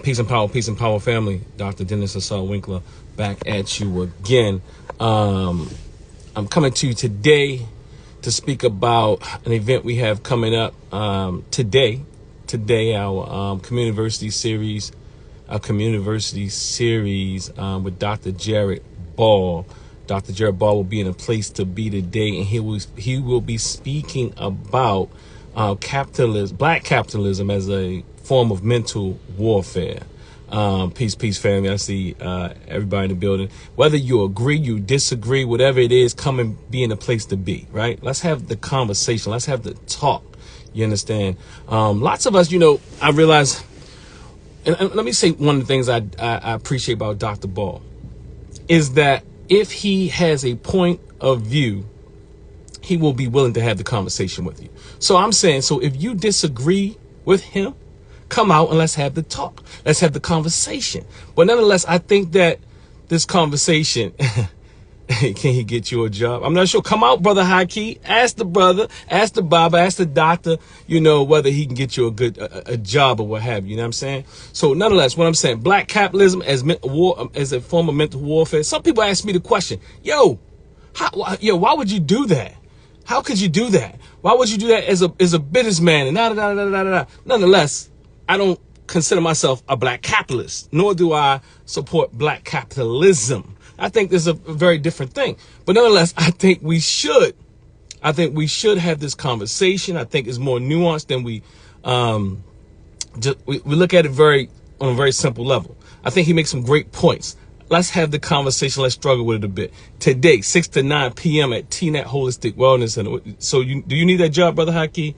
Peace and power, family. Dr. Dennis Assault Winkler back at you again. I'm coming to you today to speak about an event we have coming up today. Our community series with Dr. Jared Ball. Dr. Jared Ball will be in a place to be today, and he will be speaking about Black capitalism as a form of mental warfare. Peace, family. I see everybody in the building. Whether you agree, you disagree, whatever it is, come and be in a place to be, right? Let's have the conversation. Let's have the talk. You understand? Lots of us, I realize, and let me say one of the things I appreciate about Dr. Ball is that if he has a point of view, he will be willing to have the conversation with you. So I'm saying, so if you disagree with him, come out and let's have the talk. Let's have the conversation. But nonetheless, I think that this conversation, can he get you a job? I'm not sure. Come out, Brother High Key. Ask the brother, ask the Baba, ask the doctor, whether he can get you a job or what have you. You know what I'm saying? So nonetheless, what I'm saying, Black capitalism as a form of mental warfare. Some people ask me the question, why would you do that? How could you do that? Why would you do that as a businessman? And Nonetheless, I don't consider myself a black capitalist, nor do I support black capitalism. I think there's a very different thing. But nonetheless, I think we should have this conversation. I think it's more nuanced than we look at it on a very simple level. I think he makes some great points. Let's have the conversation. Let's struggle with it a bit. Today, 6 to 9 p.m. at TNET Holistic Wellness Center. So do you need that job, Brother Haki?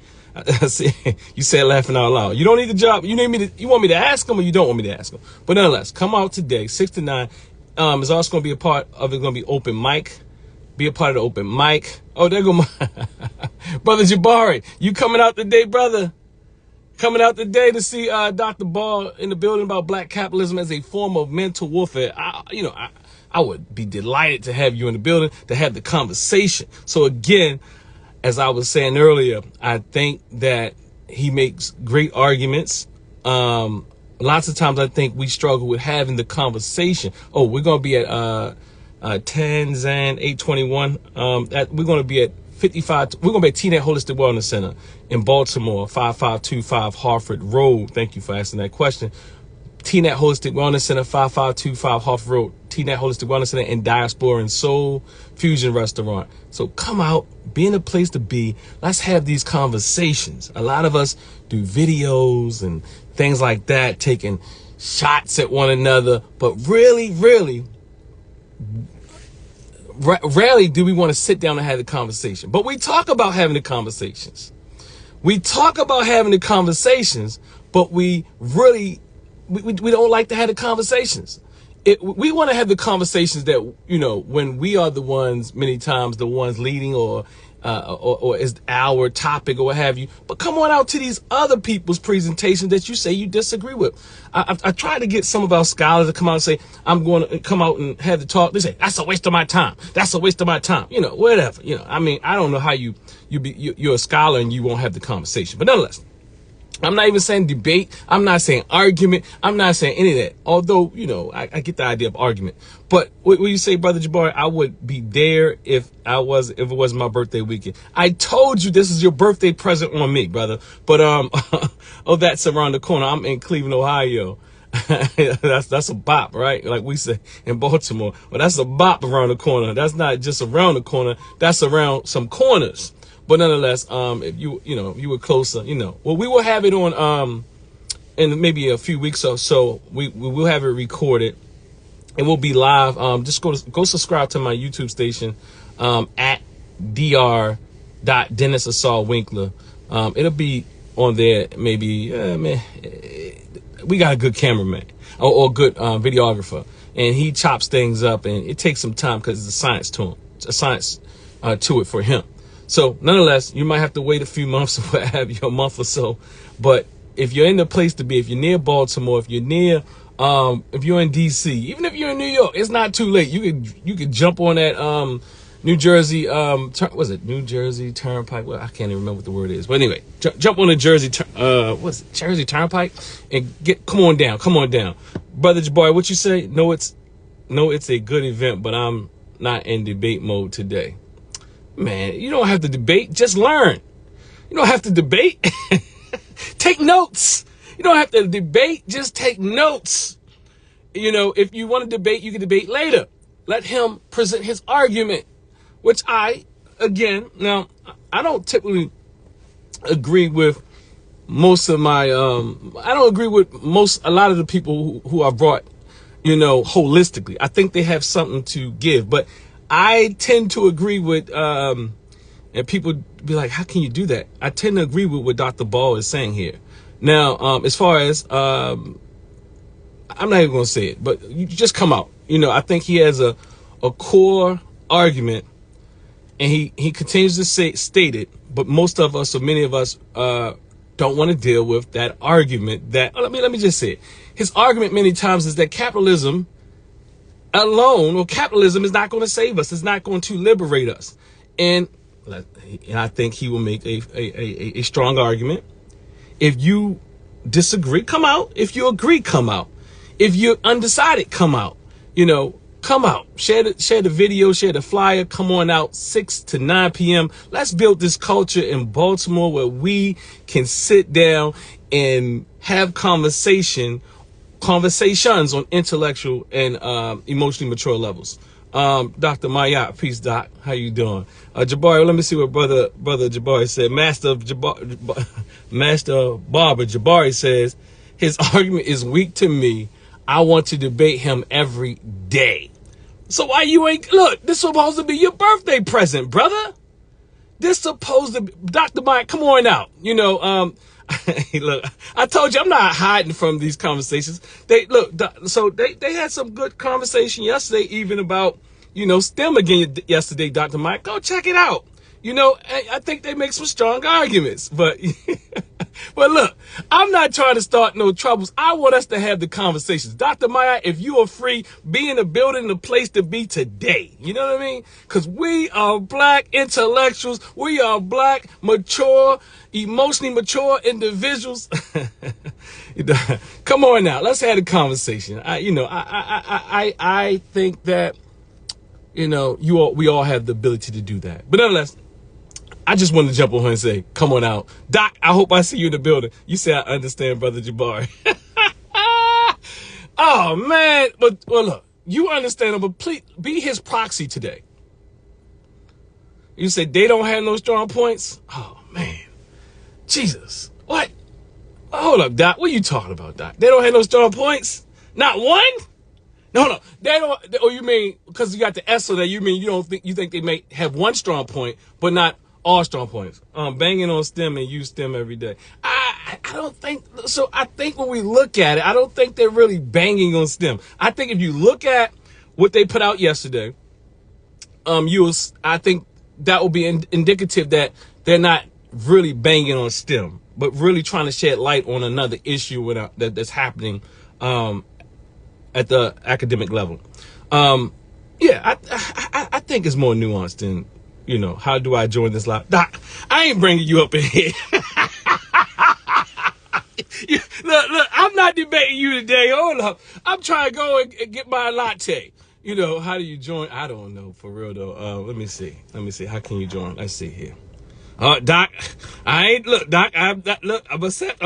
You said laughing out loud. You don't need the job. You want me to ask him, or you don't want me to ask him? But nonetheless, come out today, 6 to 9. It's also going to be a part of it. Going to be open mic. Be a part of the open mic. Oh, there go my Brother Jabari. You coming out today, brother? Coming out today to see Dr. Ball in the building about black capitalism as a form of mental warfare. I would be delighted to have you in the building to have the conversation. So again, as I was saying earlier, I think that he makes great arguments. Lots of times I think we struggle with having the conversation. Oh, we're going to be at 10 Zan 821. We're going to be at 55. We're going to be at TNET Holistic Wellness Center in Baltimore, 5525 Harford Road. Thank you for asking that question. TNET Holistic Wellness Center, 5525 Harford Road. TNET Holistic Wellness Center and Diaspora and Soul Fusion Restaurant. So come out, be in a place to be. Let's have these conversations. A lot of us do videos and things like that, taking shots at one another, but really, rarely do we want to sit down and have the conversation. But we talk about having the conversations. But we don't like to have the conversations. We want to have the conversations that, when we are the ones, many times the ones leading or is our topic or what have you. But come on out to these other people's presentations that you say you disagree with. I try to get some of our scholars to come out and say, I'm going to come out and have the talk. They say, that's a waste of my time. Whatever. I don't know how you're a scholar and you won't have the conversation. But nonetheless, I'm not even saying debate. I'm not saying argument. I'm not saying any of that. Although, I get the idea of argument. But what you say, Brother Jabari, I would be there if it was my birthday weekend. I told you this is your birthday present on me, brother. But that's around the corner. I'm in Cleveland, Ohio. that's a bop, right? Like we say in Baltimore. Well, that's a bop around the corner. That's not just around the corner. That's around some corners. But nonetheless, if you were closer, well, we will have it on, in maybe a few weeks or so. We will have it recorded and we'll be live. Just go subscribe to my YouTube station, at dr.Dennis Assault Winkler. It'll be on there. Maybe, we got a good cameraman or good, videographer, and he chops things up, and it takes some time because it's a science to him. It's a science, to it for him. So nonetheless, you might have to wait a few months or what have you, a month or so. But if you're in the place to be, if you're near Baltimore, if you're near, if you're in DC, even if you're in New York, it's not too late. You could jump on that New Jersey, was it New Jersey Turnpike? Well, I can't even remember what the word is. But anyway, jump on the Jersey, what's it, Jersey Turnpike, and come on down, brother Jabari. What you say? No, it's a good event, but I'm not in debate mode today. Man, you don't have to debate. Just learn. You don't have to debate. Take notes. You don't have to debate. Just take notes. If you want to debate, you can debate later. Let him present his argument, which I don't typically agree with most of my, I don't agree with a lot of the people who are brought, holistically. I think they have something to give, but I tend to agree with, and people be like, how can you do that? I tend to agree with what Dr. Ball is saying here. Now, as far as, I'm not even going to say it, but you just come out. I think he has a core argument, and he continues to state it, but most of us, or many of us, don't want to deal with that argument. Let me just say it. His argument many times is that capitalism alone, or capitalism, is not going to save us. It's not going to liberate us. And I think he will make a strong argument. If you disagree, come out. If you agree, come out. If you're undecided, come out. Come out. Share the video, share the flyer. Come on out 6 to 9 p.m. Let's build this culture in Baltimore where we can sit down and have conversations on intellectual and emotionally mature levels. Dr. Mayat, peace, Doc. How you doing? Jabari, let me see what brother Jabari said. Master Barber Jabari says, his argument is weak to me. I want to debate him every day. So why you ain't, look, this supposed to be your birthday present, brother. This supposed to be, Dr. Mike, come on out. Look, I told you I'm not hiding from these conversations. They had some good conversation yesterday, even about, STEM again yesterday, Dr. Mike. Go check it out. I think they make some strong arguments, but but look, I'm not trying to start no troubles. I want us to have the conversations. Dr. Maya, if you are free, be in the building, the place to be today. You know what I mean? Because we are black intellectuals. We are black, mature, emotionally mature individuals. Come on now, let's have a conversation. I think that, we all have the ability to do that. But nonetheless, I just wanted to jump on her and say, come on out. Doc, I hope I see you in the building. You say I understand, Brother Jabari. Oh, man. Well, look, you understand him, but be his proxy today. You say they don't have no strong points? Oh, man. Jesus. What? Hold up, Doc. What are you talking about, Doc? They don't have no strong points? Not one? No. They don't. Or you mean, because you got the S on there, you mean you think they may have one strong point, but not all strong points. Banging on STEM and use STEM every day. I don't think so. I think when we look at it, I don't think they're really banging on STEM. I think if you look at what they put out yesterday, I think that will be indicative that they're not really banging on STEM, but really trying to shed light on another issue that's happening at the academic level. I think it's more nuanced than, how do I join this live? Doc, I ain't bringing you up in here. Look, I'm not debating you today. Hold up. I'm trying to go and get my latte. How do you join? I don't know, for real though. Let me see. How can you join? Let's see here. Doc, Doc, I'm upset.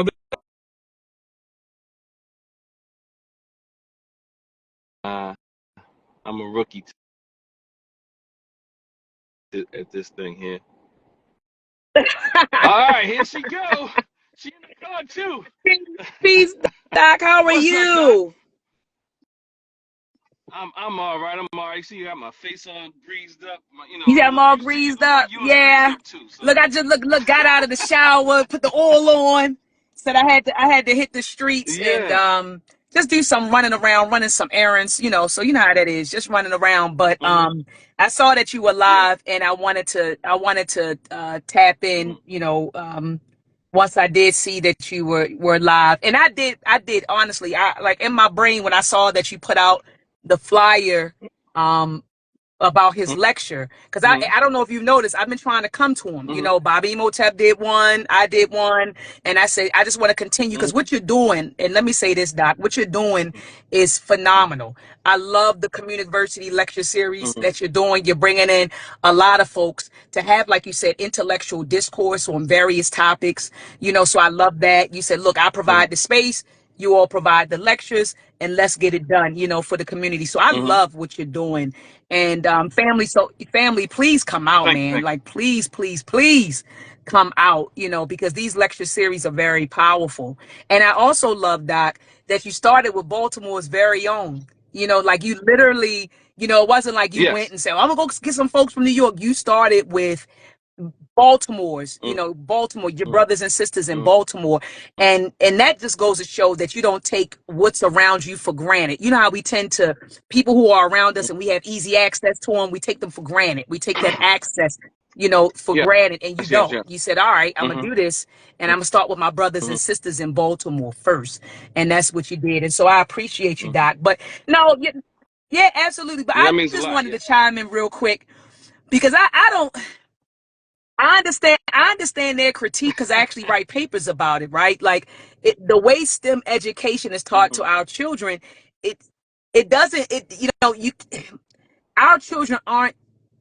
I'm a rookie at this thing here. All right, here she go. She in the car too. Peace, Doc. How are you? I'm all right. I'm all right. See, you got my face all greased up. You got them all greased up? Yeah. Up too, so. Look, I just got out of the shower, put the oil on. Said I had to hit the streets and just do some running around, running some errands, so you know how that is, just running around. But I saw that you were live and I wanted to tap in, once I did see that you were live. And I did honestly, I like in my brain when I saw that you put out the flyer, about his lecture, because I don't know if you've noticed, I've been trying to come to him. You know, Bobby Imhotep did one, I did one, and I said I just want to continue, because what you're doing, and let me say this, Doc, what you're doing is phenomenal. I love the community lecture series that you're doing. You're bringing in a lot of folks to have, like you said, intellectual discourse on various topics. You know, so I love that. You said, look, I provide the space, you all provide the lectures, and let's get it done, you know, for the community. So I love what you're doing. And family, please come out, man. Like, please, please, please come out, you know, because these lecture series are very powerful. And I also love, Doc, that you started with Baltimore's very own. You know, like you literally, you know, it wasn't like you went and said, I'm gonna go get some folks from New York. You started with Baltimore's, you know, Baltimore, your brothers and sisters in Baltimore. And that just goes to show that you don't take what's around you for granted. You know how we tend to, people who are around us and we have easy access to them, we take them for granted. We take that access, you know, for granted, and you don't. You said, all right, I'm gonna do this, and I'm gonna start with my brothers and sisters in Baltimore first. And that's what you did. And so I appreciate you, Doc. But no, yeah, absolutely. But I just wanted to chime in real quick, because I don't, I understand their critique, because I actually write papers about it, right? Like the way STEM education is taught to our children, it you know, our children aren't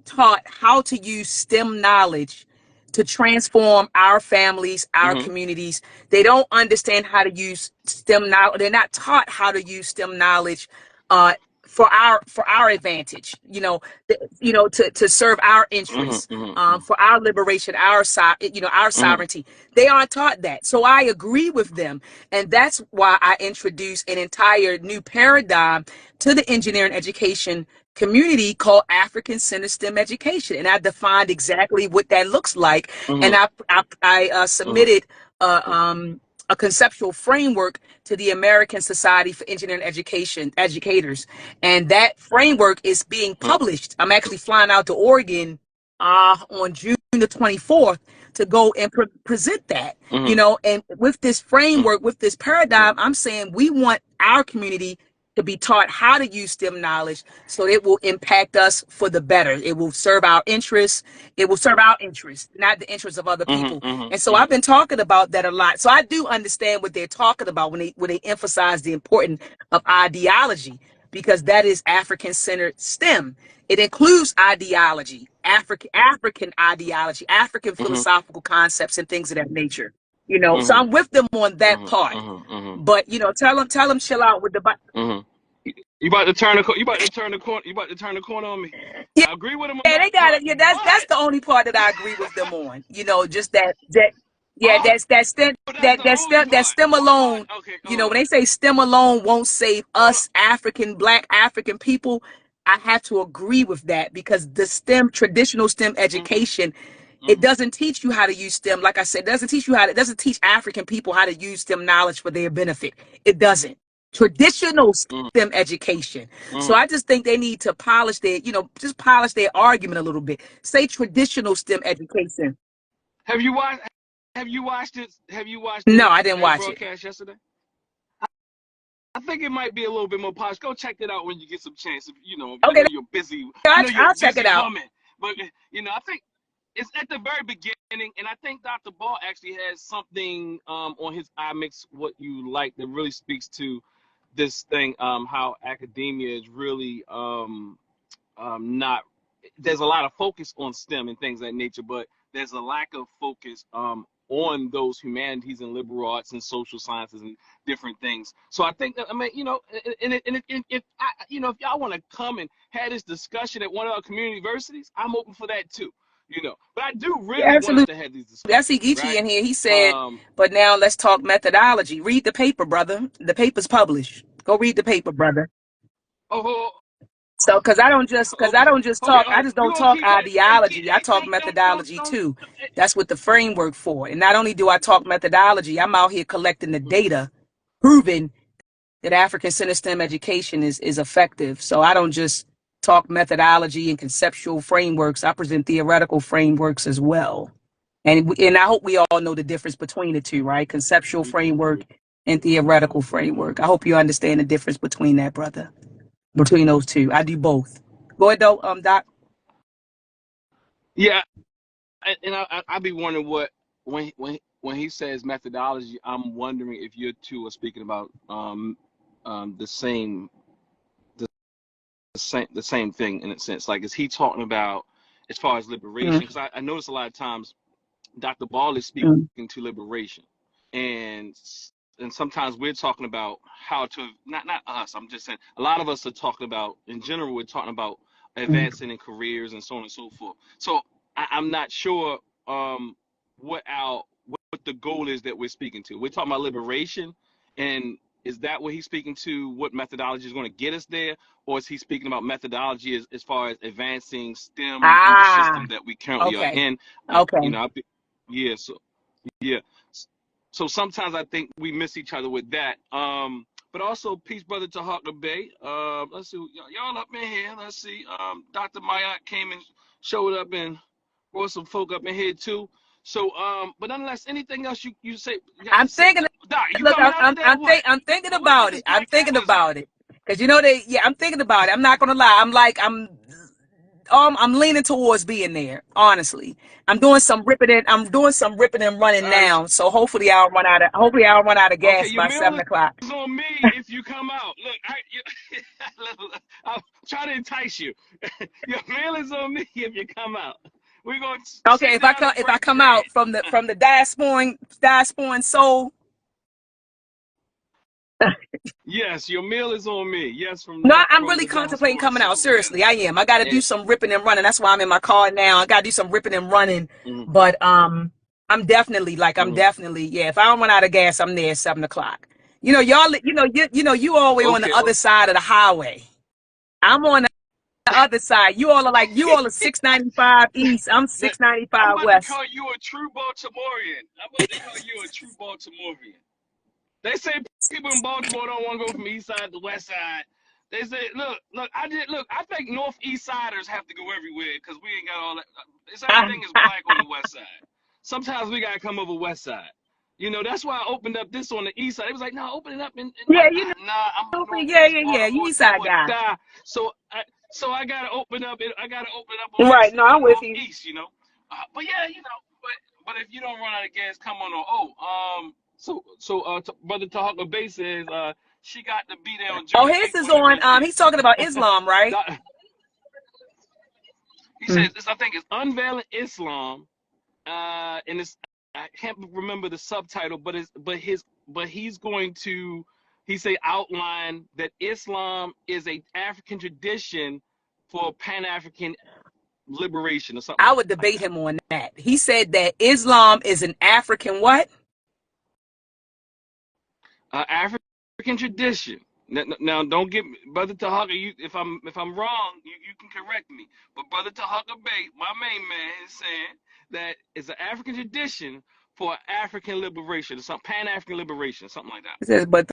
taught how to use STEM knowledge to transform our families, our communities. They don't understand how to use STEM knowledge. They're not taught how to use STEM knowledge for our advantage, you know, to serve our interests, for our liberation, our sovereignty. They aren't taught that. So I agree with them. And that's why I introduced an entire new paradigm to the engineering education community called African Center STEM education. And I defined exactly what that looks like. And I submitted a conceptual framework to the American Society for Engineering Education educators. And that framework is being published. I'm actually flying out to Oregon on June the 24th to go and present that, you know, and with this framework, with this paradigm, I'm saying we want our community to be taught how to use STEM knowledge so it will impact us for the better. It will serve our interests. It will serve our interests, not the interests of other people. And so I've been talking about that a lot. So I do understand what they're talking about when they emphasize the importance of ideology, because that is African-centered STEM. It includes ideology, African ideology, African philosophical concepts and things of that nature. You know, so I'm with them on that part. But you know, tell them chill out with the. You about to turn the you about to turn the corner. You about to turn the corner on me. Yeah, I agree with him. Yeah, they got it. Yeah, that's the only part that I agree with them on. You know, just that STEM alone. Okay, You know, when they say STEM alone won't save us Black African people, I have to agree with that, because the traditional STEM education, it doesn't teach you how to use STEM. Like I said, it doesn't teach African people how to use STEM knowledge for their benefit. It doesn't. Traditional STEM education. So I just think they need to polish their argument a little bit. Say traditional STEM education. Have you watched it? No, I didn't watch it. Broadcast yesterday? I think it might be a little bit more polished. Go check it out when you get some chance. If Okay, you're busy. I'll check it out. Woman. But I think it's at the very beginning, and I think Dr. Ball actually has something on his iMix What You Like that really speaks to this thing, how academia is really not. There's a lot of focus on STEM and things of that nature, but there's a lack of focus on those humanities and liberal arts and social sciences and different things. So I think that, if y'all want to come and have this discussion at one of our community universities, I'm open for that too. But I do really want us to have these discussions. I see Geechee in here. He said, but now let's talk methodology. Read the paper, brother. The paper's published. Go read the paper, brother. So, because I don't just talk. I just don't talk ideology. I talk methodology too. That's what the framework for. And not only do I talk methodology, I'm out here collecting the data, proving that African Center STEM education is effective. So I don't just talk methodology and conceptual frameworks. I present theoretical frameworks as well. And I hope we all know the difference between the two, right? Conceptual framework and theoretical framework. I hope you understand the difference between that, brother. Between those two. I do both. Go ahead though, Doc. Yeah, and I be wondering what when he says methodology, I'm wondering if you two are speaking about the same thing in a sense. Like, is he talking about as far as liberation? Because I notice a lot of times Dr. Ball is speaking Mm-hmm. to liberation, and sometimes we're talking about how to not us. I'm just saying a lot of us are talking about in general. We're talking about advancing in careers and so on and so forth. So I'm not sure what the goal is that we're speaking to. We're talking about liberation, and is that what he's speaking to? What methodology is going to get us there, or is he speaking about methodology as far as advancing STEM in the Ah, system that we currently are okay. in? Okay. Yeah, so yeah. So sometimes I think we miss each other with that. But also peace, brother Taharka Bey. Let's see, y'all up in here. Let's see. Dr. MAAT came and showed up and brought some folk up in here too. So but nonetheless, anything else you say? I'm thinking. Doc, you Look, coming out today or what? I'm thinking What with about this it. I'm black thinking capitalism? about it because you know they. Yeah, I'm thinking about it. I'm not gonna lie. I'm leaning towards being there. Honestly, I'm doing some ripping and running now. So hopefully I'll run out of Okay, gas your by meal 7 o'clock. is on me if you come out. Look, I'm trying to entice you. Your meal is on me if you come out. We're gonna Okay, sit down and if I break come bread. out from the diasporan soul. Yes, your meal is on me. Yes, No, I'm from really the contemplating diaspora coming out. soul. Seriously, I am. I got to Yes. do some ripping and running. That's why I'm in my car now. I got to do some ripping and running. Mm-hmm. But I'm Mm-hmm. definitely, yeah. If I don't run out of gas, I'm there at 7 o'clock. You know, y'all. You all the way on the Okay. other side of the highway. I'm on the other side. You all are 695 east. I'm That, 695 I'm about to west. call you a true Baltimorean. I'm about to call you a true Baltimorean. They say people in Baltimore don't want to go from the east side to west side. They say, look. I think northeast siders have to go everywhere because we ain't got all that. It's everything is black on the west side. Sometimes we gotta come over west side. You know, that's why I opened up this on the east side. It was like, no, open it up in Yeah, you nah, I'm know me. Yeah, northeast yeah, yeah. You Baltimore east do side or guy. die. So I gotta open up. I gotta open up on Right. this No, I'm with you. northeast. You know, but yeah, but if you don't run out of gas, come on. Brother Taharka Bey says she got to be there on Oh, June his 8th is for the on. event. He's talking about Islam, right? He says I think it's Unveiling Islam, and it's I can't remember the subtitle, but he's going to he say outline that Islam is a African tradition for Pan African liberation or something I like would that. debate him on that. He said that Islam is an African what? African tradition. Now, don't get me, Brother Taharka. If I'm wrong, you can correct me. But Brother Taharka Bey, my main man, is saying that it's an African tradition for African liberation, some Pan African liberation, something like that. He says, but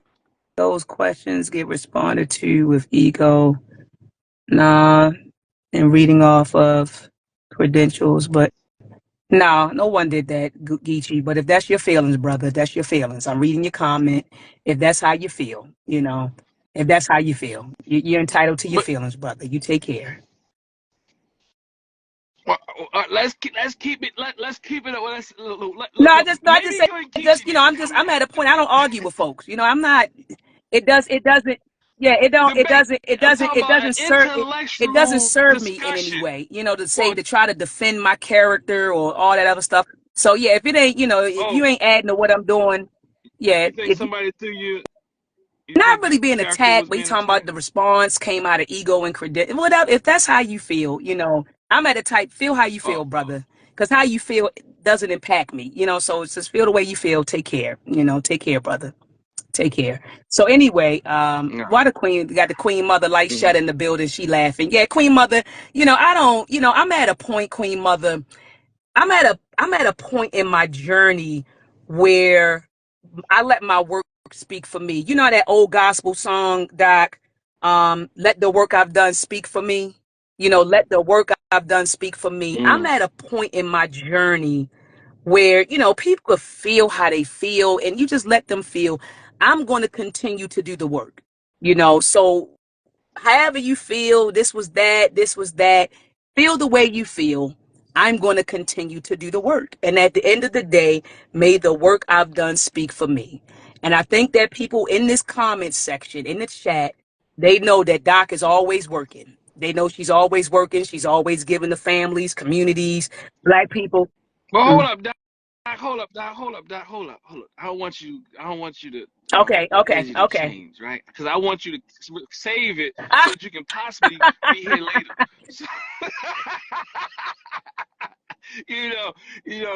those questions get responded to with ego, nah, and reading off of credentials. But no one did that, Geechee. But if that's your feelings, brother, that's your feelings. I'm reading your comment. If that's how you feel, if that's how you feel, you're entitled to your But feelings, brother. You take care. let's keep it. Let's keep it. No, I just Maybe say, you and Geechee need to come I'm at a in point. I don't argue with folks. I'm not. It doesn't. Yeah, debate. I'm talking about an it doesn't intellectual serve me in any discussion. way. Or To try to defend my character or all that other stuff. So yeah, if it ain't, if oh, you ain't adding to what I'm doing, yeah, you think if somebody threw you? You not think really being character attacked, was but you being talking about attacked? the response came out of ego and credit. Whatever. If that's how you feel, I'm at a type. Feel how you Oh, feel, brother. Because how you feel doesn't impact me. So it's just feel the way you feel. Take care. Take care, brother. Take care. So anyway, all why right. the queen got the queen mother light Mm-hmm. shut in the building? She laughing. Yeah, queen mother. I don't. I'm at a point, queen mother. I'm at a point in my journey where I let my work speak for me. You know that old gospel song, Doc? Let the work I've done speak for me. Let the work I've done speak for me. I'm Mm. at a point in my journey where, people could feel how they feel and you just let them feel. I'm going to continue to do the work. So however you feel, this was that, feel the way you feel. I'm going to continue to do the work. And at the end of the day, may the work I've done speak for me. And I think that people in this comment section, in the chat, they know that Doc is always working. They know she's always working. She's always giving the families, communities, Black people. Well, hold up, Doc. Hold up, Doc. Hold up, Doc. Hold up. I don't want you to Okay. energy to change, right? Because I want you to save it so that you can possibly be here later. So,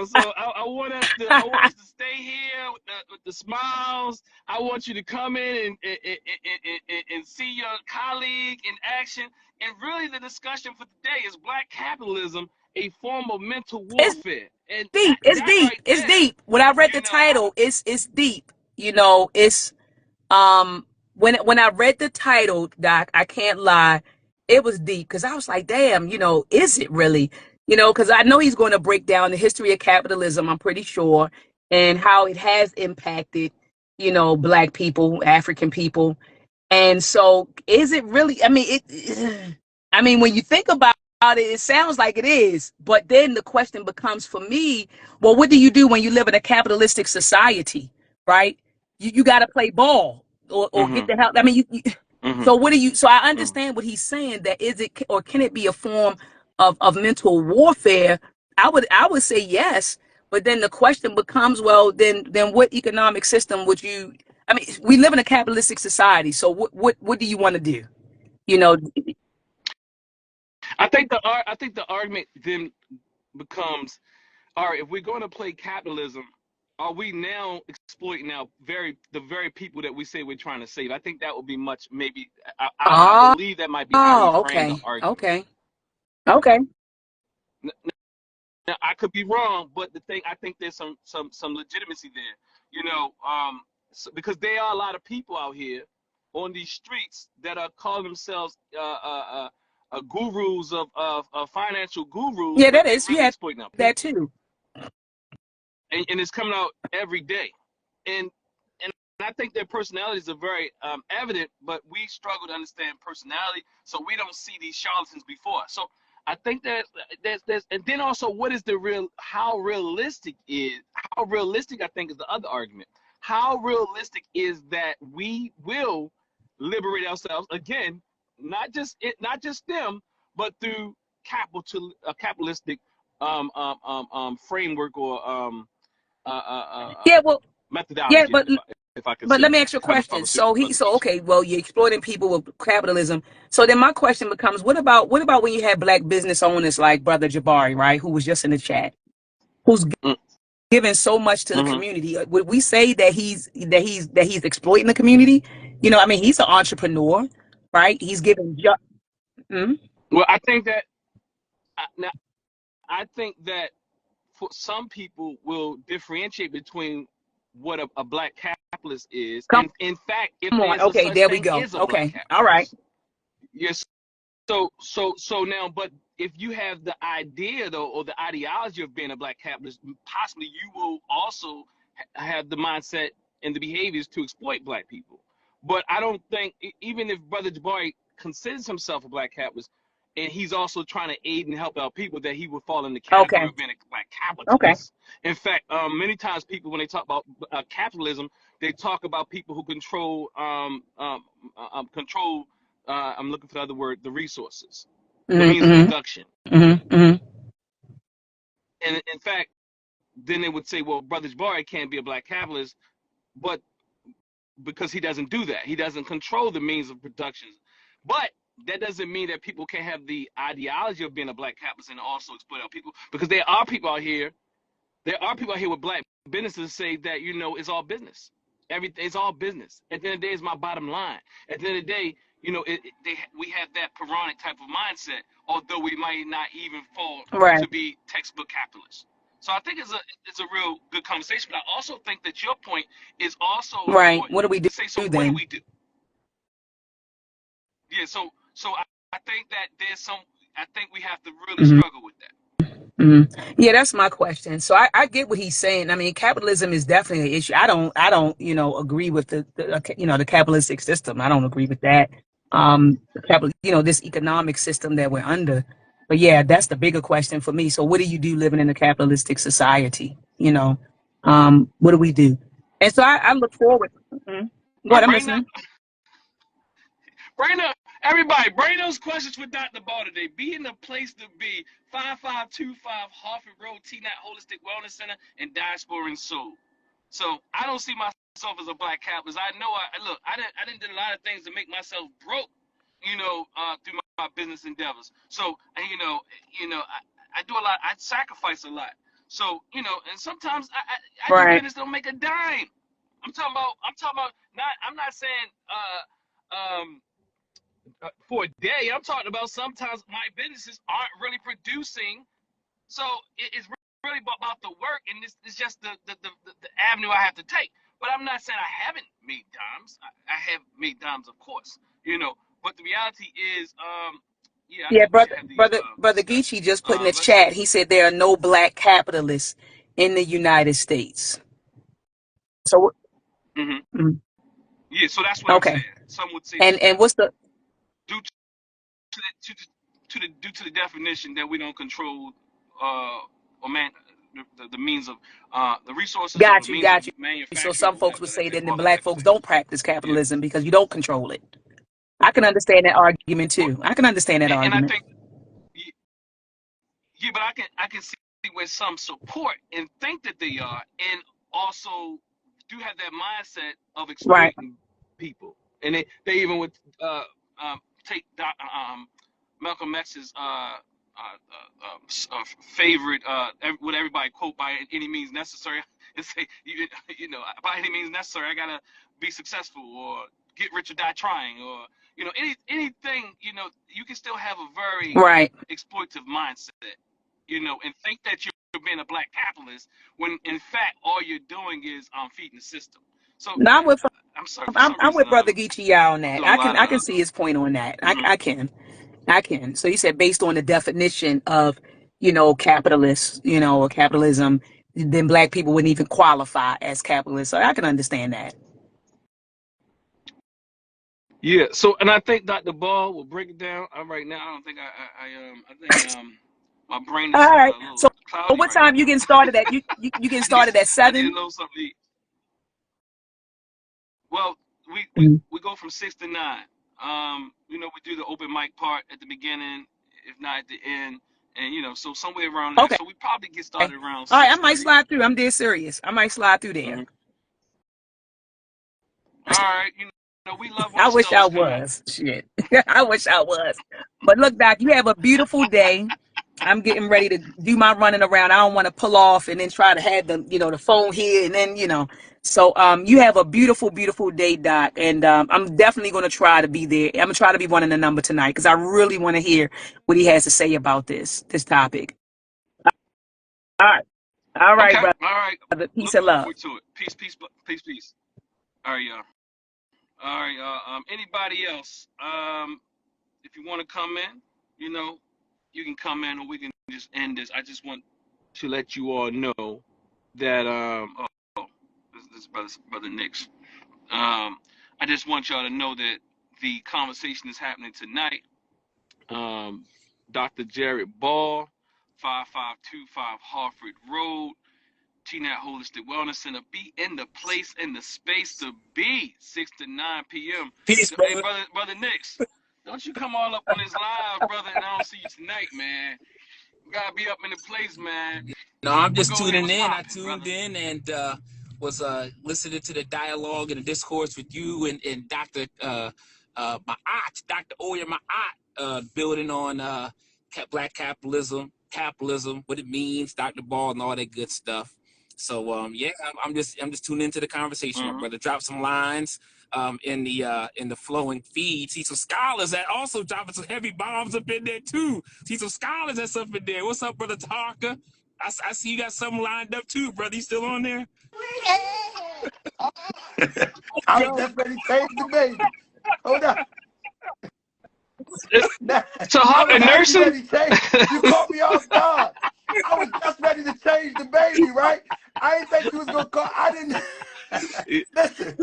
So I want us to stay here with the smiles. I want you to come in and see your colleague in action. And really, the discussion for today is Black capitalism, a form of mental warfare. And deep. that It's deep. right It's there, deep. When I read the title, it's deep. It's when I read the title, Doc, I can't lie, it was deep because I was like, damn, is it really? Because I know he's going to break down the history of capitalism, I'm pretty sure, and how it has impacted, Black people, African people. And so is it really, when you think about it, it sounds like it is. But then the question becomes for me, well, what do you do when you live in a capitalistic society, right? You got to play ball or get the hell. So what do you, so I understand what he's saying, that is it, or can it be a form of mental warfare? I would say yes. But then the question becomes, well, then what economic system would you, we live in a capitalistic society. So what do you want to do? I think the argument then becomes, all right, if we're going to play capitalism, are we now exploiting the very people that we say we're trying to save? I think that would be much, maybe, I believe that might be how he framed the argument. Okay. Now, I could be wrong, but I think there's some legitimacy there, because there are a lot of people out here on these streets that are calling themselves gurus of financial gurus. Yeah, that is. Really Yeah, exploiting that too. And it's coming out every day, and I think their personalities are very evident, but we struggle to understand personality, so we don't see these charlatans before. So I think that there's and then also, what is how realistic I think is the other argument. How realistic is that we will liberate ourselves again, not just them, but through a capitalistic framework or methodology. Yeah, but if I could but say let me that. ask you a question. Okay, well, you're exploiting people with capitalism. So then my question becomes, what about when you had Black business owners like Brother Jabari, right, who was just in the chat, who's giving so much to the community? Would we say that he's exploiting the community? He's an entrepreneur, right? He's giving. Well, I think that for some people will differentiate between what a Black capitalist is. And in fact, if there's okay, there we go. Okay, all right. Yes. So now, but if you have the idea though, or the ideology of being a Black capitalist, possibly you will also have the mindset and the behaviors to exploit Black people. But I don't think, even if Brother Jabari considers himself a Black capitalist, and he's also trying to aid and help out people, that he would fall in the category of being a Black capitalist. Okay. In fact, many times people, when they talk about capitalism, they talk about people who control I'm looking for the other word, the resources, the means of production. And in fact, then they would say, well, Brother Jabari can't be a Black capitalist, but because he doesn't do that, he doesn't control the means of production. But that doesn't mean that people can't have the ideology of being a Black capitalist and also exploit our people, because there are people out here with Black businesses say that, it's all business. Everything's all business. At the end of the day, it's my bottom line. At the end of the day, we have that Puranic type of mindset, although we might not even fall to be textbook capitalists. So I think it's a real good conversation. But I also think that your point is also right. What do we do? What do we do? Yeah. So I think that I think we have to really struggle with that. Yeah, that's my question. So I get what he's saying. Capitalism is definitely an issue. I don't agree with the capitalistic system. I don't agree with that. this economic system that we're under. But yeah, that's the bigger question for me. So what do you do living in a capitalistic society? What do we do? And so I look forward. Mhm. All What right, I'm listening. Everybody, bring those questions for Dr. Ball today. Be in the place to be. 5525 Harford Road, T-Nat Holistic Wellness Center, and Diaspora and Soul. So I don't see myself as a black capitalist. I know I didn't do a lot of things to make myself broke, through my business endeavors. So I do a lot. I sacrifice a lot. So and sometimes I do Right. business don't make a dime. I'm talking about not. I'm not saying for a day. I'm talking about sometimes my businesses aren't really producing. So it's really about the work, and this is just the avenue I have to take. But I'm not saying I haven't made dimes. I have made dimes, of course, But the reality is, I Yeah, think we should have these brother discussions. Geechee just put in the Let's see. chat. He said there are no black capitalists in the United States. So mm, Yeah, so that's what I'm okay. saying. Some would say And what's the due due to the definition that we don't control or man the means of the resources or the got means of you. So manufacturing some or folks whatever would say they that the call it black folks don't legislation. practice Yeah, capitalism because you don't control it. I can understand that argument but too. I can understand that and I argument. think yeah, but I can see where some support and think that they are, and also do have that mindset of Right. exploiting people, and they even would take Malcolm X's favorite what everybody quote by any means necessary and say by any means necessary I gotta be successful or get rich or die trying or anything you can still have a very Right. exploitative mindset and think that you're being a black capitalist when in fact all you're doing is feeding the system. So Now I'm sorry for some I'm reason with Brother Geechee on I'm that. doing a lot I of can see his point on that. mhm. I can. So you said based on the definition of, capitalists, or capitalism, then black people wouldn't even qualify as capitalists. So I can understand that. Yeah. So, and I think Dr. Ball will break it down. Right now, I don't think I think my brain All is right. a So little cloudy what right time you now. getting started at? You getting I need started at I need a 7? little something to eat. Well, Mhm. we go from 6 to 9. We do the open mic part at the beginning, if not at the end, and so somewhere around there. Okay. So we probably get All started around right. I might 6:30. slide through. I'm dead serious. I might slide through there. Mm-hmm. All right. We love when I the wish I stars come out. was. Shit. I wish I was. But look, Doc, you have a beautiful day. I'm getting ready to do my running around. I don't want to pull off and then try to have the phone here and then. So you have a beautiful, beautiful day, Doc. And I'm definitely gonna try to be there. I'm gonna try to be running the number tonight because I really want to hear what he has to say about this topic. All right. All right, Okay. brother. All right. Peace Looking and love. forward to it. Peace, peace, peace, peace. All right, y'all. All right. Anybody else? If you want to come in, you can come in, or we can just end this. I just want to let you all know that this is brother Nix. I just want y'all to know that the conversation is happening tonight. Dr. Jared Ball, 5525 Harford Road, TNAT Holistic Wellness Center. Be in the place, in the space to be, 6 to 9 p.m. Peace, Hey, brother. brother Nix, don't you come all up on this live, brother, and I don't see you tonight, man. You gotta be up in the place, man. No, I'm What just go ahead? tuning What's in. I popping, tuned brother? in and was listening to the dialogue and the discourse with you and Dr. Maat, Dr. Oya Maat, building on black capitalism, what it means, Dr. Ball, and all that good stuff. So yeah, I'm just tuning into the conversation, my Mm-hmm. brother. Drop some lines in the flowing feed. See some scholars that also dropping some heavy bombs up in there too. See some scholars that's up in there. What's up, brother Taharka? I see you got something lined up too, brother. You still on there? I was just ready to change the baby. Hold up. Nah, I was actually Nursing? ready to change. You caught me off guard. I was just ready to change the baby, right? I didn't think you was gonna call. I didn't listen.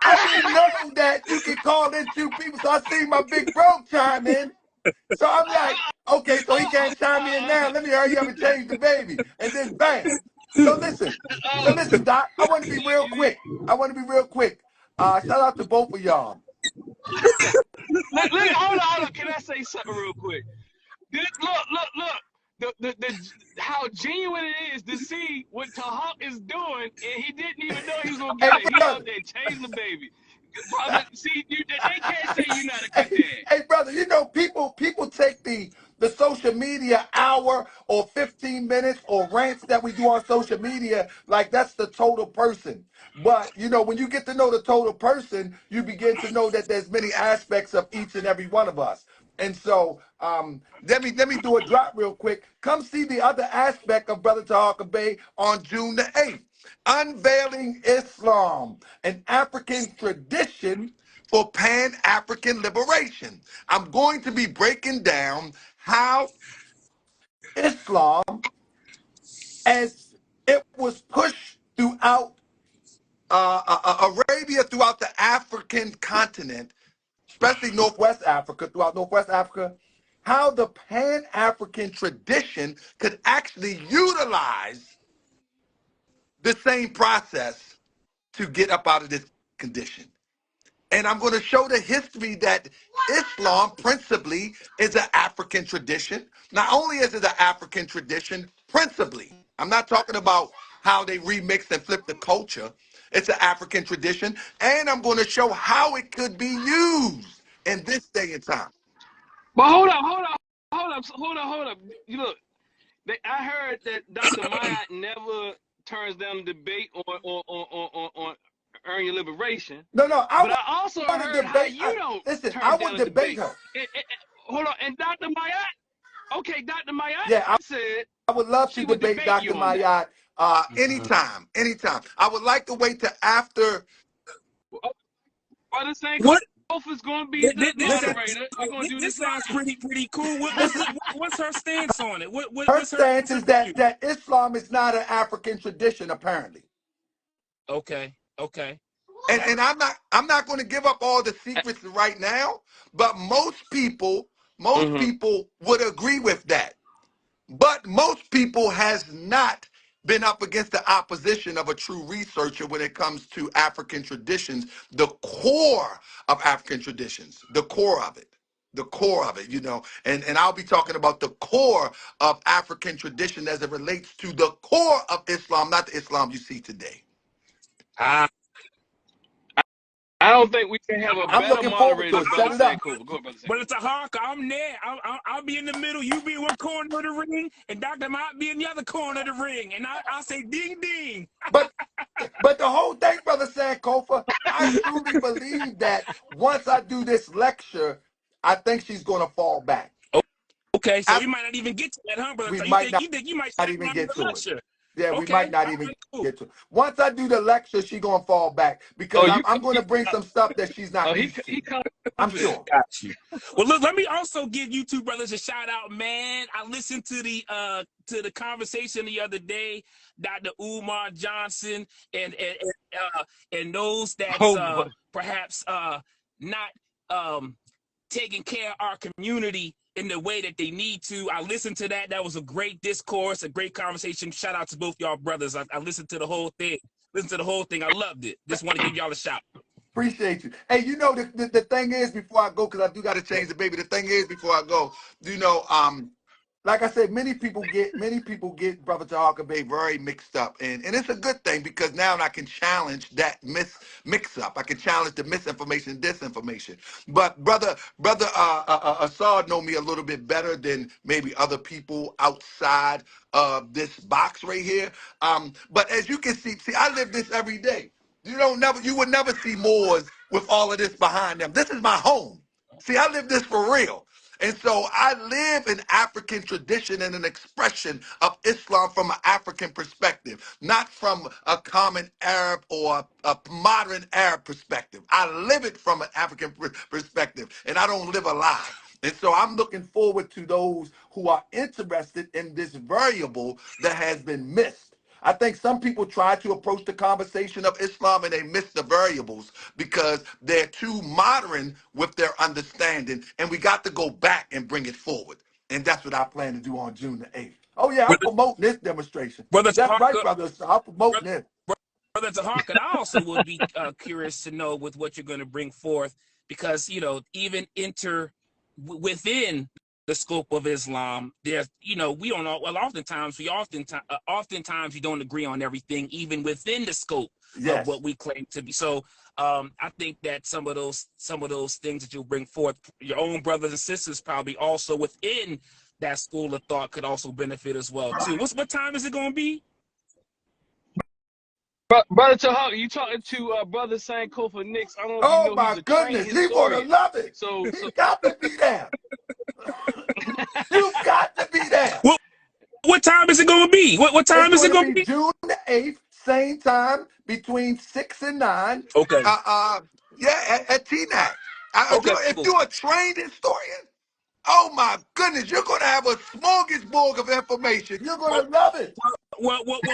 I didn't know that you could call in two people. So I see my big bro chime in. So I'm like, okay, so he can't chime in now. Let me hurry up and change the baby. And then bam. So listen. So listen, Doc, I want to be real quick. I want to be real quick. Shout out to both of y'all. Hold on. Can I say something real quick? Look. How genuine it is to see what Taharka is doing, and he didn't even know he was gonna Hey, get it. He out brother. there changing the baby. Brother, see, they can't say you're not a good Hey, dad. hey, brother, you know, people take the social media hour or 15 minutes or rants that we do on social media like that's the total person. But you know, when you get to know the total person, you begin to know that there's many aspects of each and every one of us. And so let me do a drop real quick. Come see the other aspect of Brother Taharka Bey on June the 8th. Unveiling Islam, an African tradition for Pan-African liberation. I'm going to be breaking down how Islam, as it was pushed throughout Arabia, throughout the African continent, especially Northwest Africa, throughout Northwest Africa, how the Pan-African tradition could actually utilize the same process to get up out of this condition. And I'm going to show the history that Islam principally is an African tradition. Not only is it an African tradition, principally, I'm not talking about how they remixed and flipped the culture. It's an African tradition. And I'm going to show how it could be used in this day and time. But hold up. You look, I heard that Dr. MAAT never turns down a debate on Earn Your Liberation. No, But I also want to heard how debate. you don't Listen, I turn would down a debate debate. her. Hold on, and Dr. MAAT, Dr. MAAT Yeah, said I would love to she would debate debate Dr. you on that. Mayat anytime, anytime. I would like to wait till after. Brother What? Sankofa's going to be the Listen, moderator. You're going to do This this sounds live. pretty cool. listen. What's her stance on it? Her What's her stance is view? that Islam is not an African tradition, apparently. Okay. And I'm not going to give up all the secrets right now, but most Mm-hmm. people would agree with that. But most people has not been up against the opposition of a true researcher when it comes to African traditions, the core of African traditions, the core of it. The core of it, you know, and I'll be talking about the core of African tradition as it relates to the core of Islam, not the Islam you see today. Ah, I don't think we can have a I'm better looking forward moderator to than it. Brother Set it up. Sankofa. Go ahead, Brother but it's Sankofa. a hawk. I'm there. I'll be in the middle. You be in one corner of the ring, and Dr. might be in the other corner of the ring, and I'll say ding ding. But the whole thing, Brother Sankofa, I truly believe that once I do this lecture, I think she's going to fall back. Okay, so I, we might not even get to that, huh, brother? we So might you think you might not shut even down get the to it. lecture? Yeah, we Okay, might not all even right, cool. get to it. Once I do the lecture, she's going to fall back because Oh, I'm going to bring some stuff that she's not used to. he I'm confident. sure. Got you. Well, look, let me also give you two brothers a shout out, man. I listened to the conversation the other day, Dr. Umar Johnson and those that's Oh boy. perhaps not taking care of our community in the way that they need to. I listened to that. That was a great discourse, a great conversation. Shout out to both y'all brothers. I listened to the whole thing. I loved it. Just want to give y'all a shout. Appreciate you. Hey, you know, the thing is before I go, because I do got to change the baby. The thing is before I go, you know, like I said, many people get Brother Taharka Bey very mixed up, and it's a good thing because now I can challenge that mix up. I can challenge the misinformation, disinformation. But brother Assad know me a little bit better than maybe other people outside of this box right here. But as you can see, I live this every day. You would never see Moors with all of this behind them. This is my home. See, I live this for real. And so I live in African tradition and an expression of Islam from an African perspective, not from a common Arab or a modern Arab perspective. I live it from an African perspective, and I don't live a lie. And so I'm looking forward to those who are interested in this variable that has been missed. I think some people try to approach the conversation of Islam and they miss the variables because they're too modern with their understanding, and we got to go back and bring it forward. And that's what I plan to do on June the 8th. Oh, yeah, I'm Brother, promoting this demonstration. brother That's right, Taharka, brother. So I'm promoting brother, this. brother Taharka, I also would be curious to know with what you're going to bring forth, because even within the scope of Islam, there's we don't know. Well, oftentimes we don't agree on everything, even within the scope of Yes. what we claim to be. So I think that some of those things that you'll bring forth, your own brothers and sisters probably also within that school of thought could also benefit as well too. What time is it going to be? Brother Taharka, you talking to Brother Sankofa Nix. I don't know if you Oh, know he's my a trained goodness. You're going to historian. love it. So You got to be there. You got to be there. What time is it going to be? What It's time is going it to going to be be? June the 8th, same time, between 6 and 9. Okay. Yeah, at TNAC. Okay. If Cool. you're a trained historian, oh my goodness, you're going to have a smorgasbord of information. You're going Well, to love it.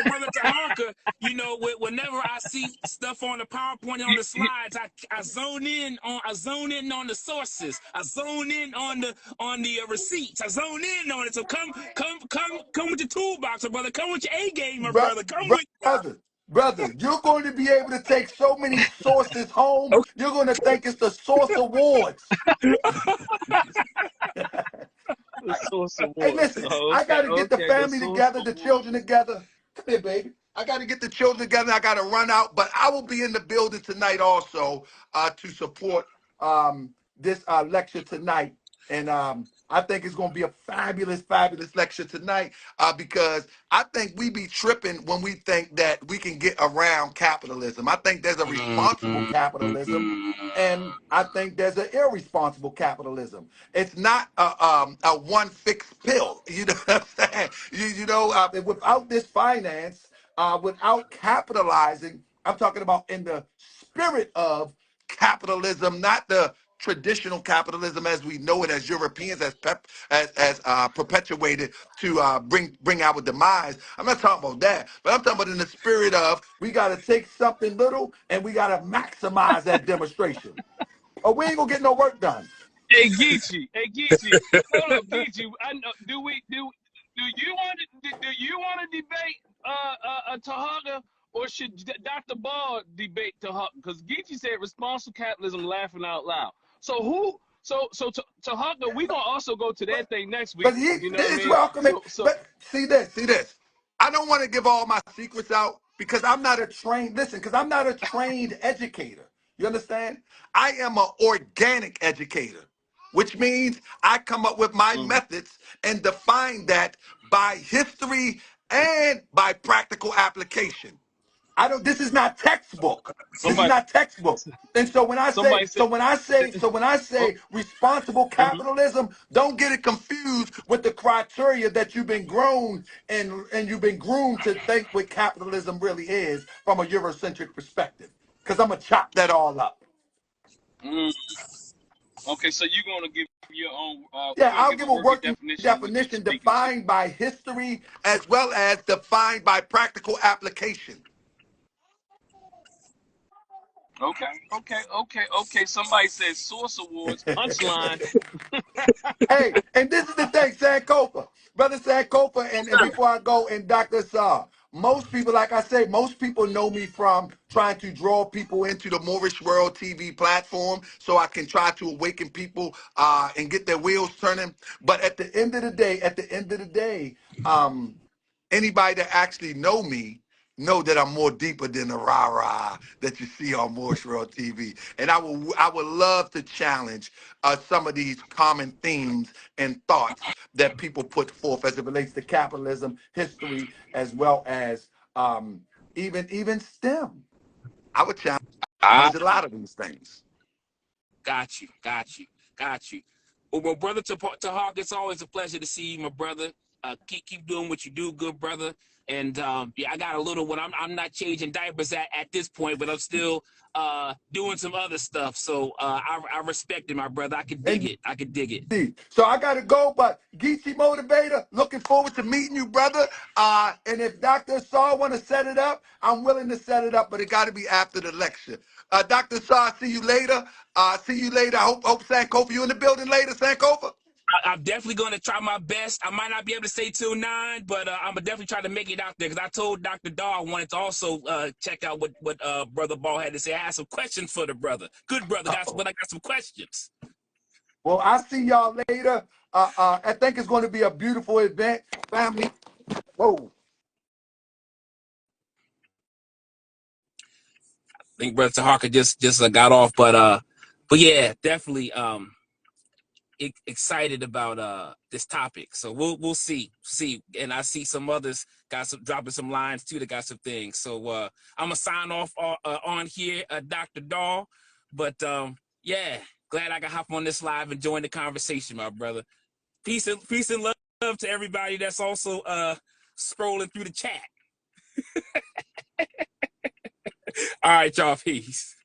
Brother Taharka, whenever I see stuff on the PowerPoint and on the slides, I zone in on the sources. I zone in on the receipts. I zone in on it. So come with your toolbox, my brother. Come with your A game, my brother. Come with. Brother, you're going to be able to take so many sources home. Okay. You're going to think it's the Source Awards. the Source Hey, Awards. listen, Oh, I got to get the okay, the family Source together, the Awards. children together. Come here, baby. I got to get the children together. I got to run out, but I will be in the building tonight also to support this lecture tonight. And I think it's going to be a fabulous, fabulous lecture tonight because I think we be tripping when we think that we can get around capitalism. I think there's a responsible capitalism, and I think there's an irresponsible capitalism. It's not a one fixed pill. You know what I'm saying? Without this finance, without capitalizing, I'm talking about in the spirit of capitalism, not the traditional capitalism as we know it as Europeans as perpetuated to bring our demise. I'm not talking about that, but I'm talking about in the spirit of we got to take something little and we got to maximize that demonstration, or we ain't gonna get no work done. Hey Geechee, hold up, Geechee. I know. Do you want to debate Taharka, or should Dr. Ball debate Taharka? Because Geechee said responsible capitalism, laughing out loud. So who? Taharka, we gonna also go to that thing next week. But You know what I it's mean? welcoming. But see this. I don't want to give all my secrets out because I'm not a trained. Listen, because I'm not a trained educator. You understand? I am an organic educator, which means I come up with my methods and define that by history and by practical application. I don't. This is not textbook. This is Somebody, not textbook. And so when I say, somebody said. Oh, responsible mhm. capitalism, don't get it confused with the criteria that you've been grown and you've been groomed to think what capitalism really is from a Eurocentric perspective. Because I'm gonna chop that all up. Mm. Okay, so you're gonna give your own. You're Yeah, gonna I'll give a give a working working definition of what you're definition speaking to. defined by history as well as defined by practical application. Okay. Somebody says Source Awards punchline. Hey, and this is the thing, Sankofa, brother Sankofa, and before I go, and Dr. Saar, most people, like I say, most people know me from trying to draw people into the Moorish World TV platform so I can try to awaken people and get their wheels turning. But at the end of the day, anybody that actually know me know that I'm more deeper than the rah-rah that you see on Moorish World TV. And I would love to challenge some of these common themes and thoughts that people put forth as it relates to capitalism, history, as well as even STEM. I would challenge Ah, a lot of these things. got you. Well, brother Taharka, it's always a pleasure to see you, my brother. Keep doing what you do, good brother. And yeah, I got a little one. I'm not changing diapers at this point, but I'm still doing some other stuff. So I respect it, my brother. I can dig And it. I can dig it. so I gotta go, but Geechee Motivator, looking forward to meeting you, brother. And if Dr. Saw want to set it up, I'm willing to set it up, but it got to be after the lecture. Dr. Saw, see you later. See you later. I hope Sankofa, you in the building later, Sankofa? I'm definitely going to try my best. I might not be able to stay till 9, but I'm gonna definitely try to make it out there because I told Dr. Daw I wanted to also check out what Brother Ball had to say. I had some questions for the brother. Good brother, but I got some questions. Well, I'll see y'all later. I think it's going to be a beautiful event, family. Whoa. I think Brother Taharka just got off, but yeah, definitely excited about this topic. So we'll see. And I see some others got some dropping some lines too that got some things. So I'm gonna sign off on here, Dr. Daw. But yeah, glad I could hop on this live and join the conversation, my brother. Peace and love to everybody that's also scrolling through the chat. All right, y'all, peace.